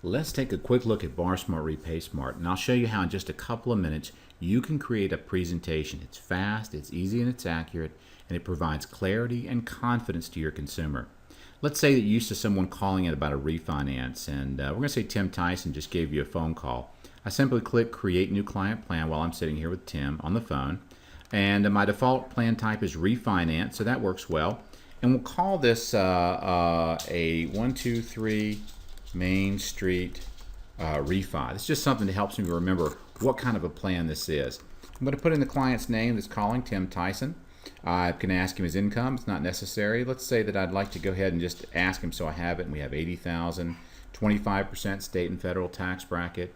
Let's take a quick look at BarSmart RepaySmart, and I'll show you how in just a couple of minutes you can create a presentation. It's fast, it's easy, and it's accurate, and it provides clarity and confidence to your consumer. Let's say that you're used to someone calling in about a refinance, and we're going to say Tim Tyson just gave you a phone call. I simply click Create New Client Plan while I'm sitting here with Tim on the phone, and my default plan type is refinance, so that works well. And we'll call this a 123 Main Street refi. It's just something that helps me remember what kind of a plan this is. I'm going to put in the client's name that's calling, Tim Tyson. I can ask him his income. It's not necessary. Let's say that I'd like to go ahead and just ask him so I have it, and we have $80,000, 25% state and federal tax bracket.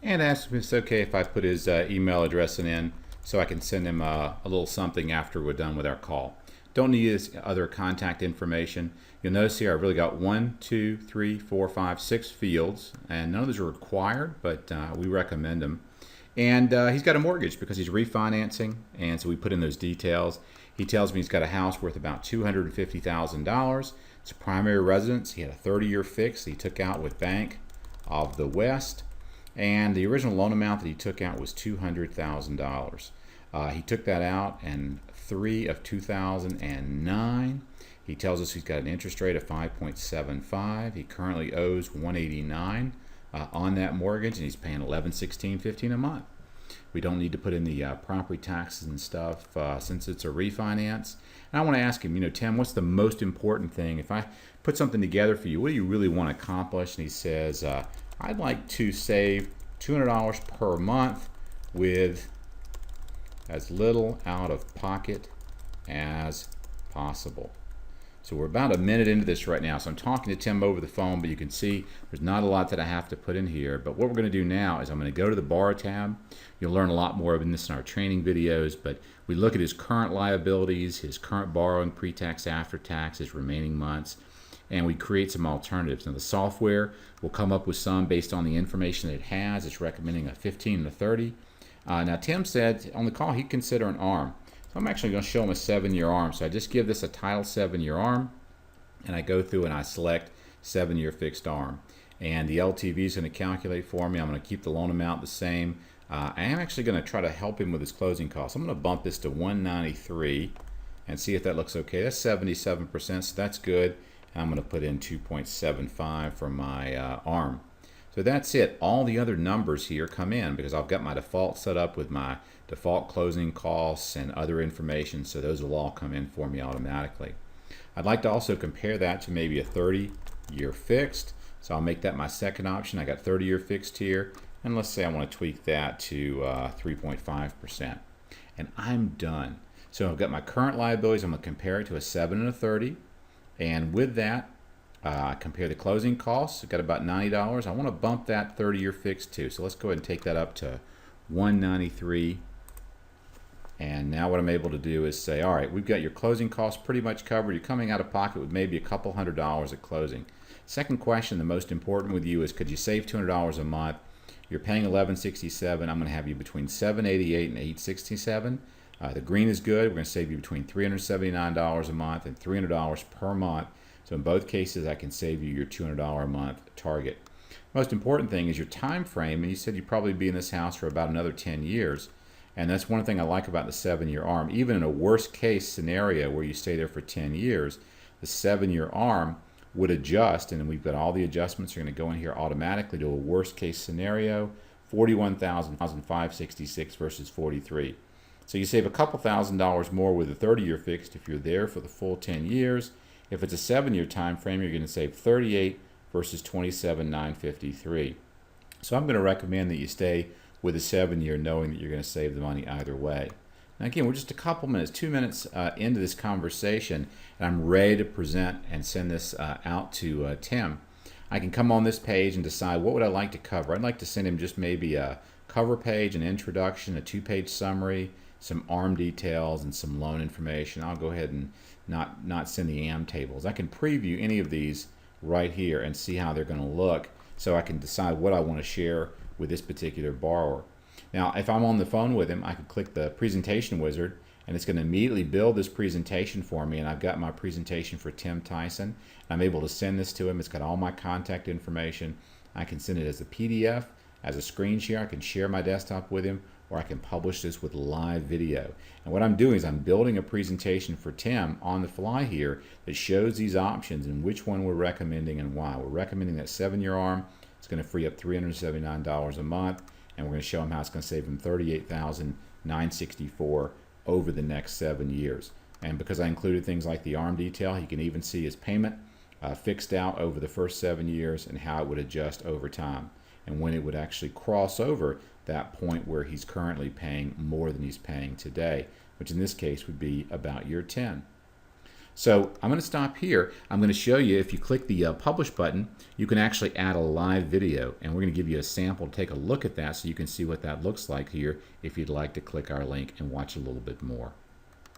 And ask him if it's okay if I put his email address in so I can send him a little something after we're done with our call. Don't need his other contact information. You'll notice here I've really got 1, 2, 3, 4, 5, 6 fields, and none of those are required, but we recommend them. And he's got a mortgage because he's refinancing, and so we put in those details. He tells me he's got a house worth about $250,000. It's a primary residence. He had a 30-year fix that he took out with Bank of the West, and the original loan amount that he took out was $200,000. He took that out in 3 of 2009. He tells us he's got an interest rate of 5.75. He currently owes $189 on that mortgage, and he's paying $1116.15 a month. We don't need to put in the property taxes and stuff since it's a refinance. And I want to ask him, Tim, what's the most important thing? If I put something together for you, what do you really want to accomplish? And he says, I'd like to save $200 per month with as little out of pocket as possible. So we're about a minute into this right now, so I'm talking to Tim over the phone, but you can see there's not a lot that I have to put in here. But what we're going to do now is I'm going to go to the Borrow tab. You'll learn a lot more of this in our training videos, but we look at his current liabilities, his current borrowing, pre-tax, after-tax, his remaining months, and we create some alternatives. Now the software will come up with some based on the information that it has. It's recommending a 15 and a 30. Now Tim said on the call he'd consider an ARM. So I'm actually going to show him a 7-year ARM. So I just give this a title 7-year ARM, and I go through and I select 7-year fixed ARM. And the LTV is going to calculate for me. I'm going to keep the loan amount the same. I am actually going to try to help him with his closing costs. I'm going to bump this to 193 and see if that looks okay. That's 77%, so that's good. And I'm going to put in 2.75 for my ARM. So that's it. All the other numbers here come in because I've got my default set up with my default closing costs and other information, so those will all come in for me automatically. I'd like to also compare that to maybe a 30-year fixed, so I'll make that my second option. I got 30-year fixed here, and let's say I want to tweak that to 3.5%, and I'm done. So I've got my current liabilities. I'm going to compare it to a 7 and a 30, and with that, compare the closing costs. I've got about $90. I want to bump that 30-year fixed too, so let's go ahead and take that up to 193. And now what I'm able to do is say, all right, we've got your closing costs pretty much covered. You're coming out of pocket with maybe a couple $100 at closing. Second question, the most important with you, is could you save $200 a month? You're paying $1167. I'm going to have you between $788 and $867. The green is good. We're going to save you between $379 a month and $300 per month. So in both cases, I can save you your $200 a month target. Most important thing is your time frame, and you said you'd probably be in this house for about another 10 years. And that's one thing I like about the 7-year ARM. Even in a worst case scenario where you stay there for 10 years, the 7-year ARM would adjust, and we've got all the adjustments are going to go in here automatically to a worst case scenario, $41,566 versus $43. So you save a couple $1,000s more with a 30-year fixed if you're there for the full 10 years. If it's a 7-year time frame, you're going to save $38 versus $27,953. So I'm going to recommend that you stay with a 7-year, knowing that you're going to save the money either way. Now again, we're just a couple minutes, 2 minutes into this conversation, and I'm ready to present and send this out to Tim. I can come on this page and decide what would I like to cover. I'd like to send him just maybe a cover page, an introduction, a 2-page summary, some ARM details, and some loan information. I'll go ahead and not send the AM tables. I can preview any of these right here and see how they're going to look, so I can decide what I want to share with this particular borrower. Now, if I'm on the phone with him, I can click the presentation wizard, and it's going to immediately build this presentation for me, and I've got my presentation for Tim Tyson. I'm able to send this to him. It's got all my contact information. I can send it as a PDF, as a screen share. I can share my desktop with him, or I can publish this with live video. And what I'm doing is I'm building a presentation for Tim on the fly here that shows these options and which one we're recommending and why. We're recommending that 7-year ARM. It's going to free up $379 a month, and we're going to show him how it's going to save him $38,964 over the next 7 years. And because I included things like the ARM detail, he can even see his payment fixed out over the first 7 years and how it would adjust over time, and when it would actually cross over that point where he's currently paying more than he's paying today, which in this case would be about year 10. So I'm going to stop here. I'm going to show you, if you click the publish button, you can actually add a live video, and we're going to give you a sample to take a look at that so you can see what that looks like here if you'd like to click our link and watch a little bit more.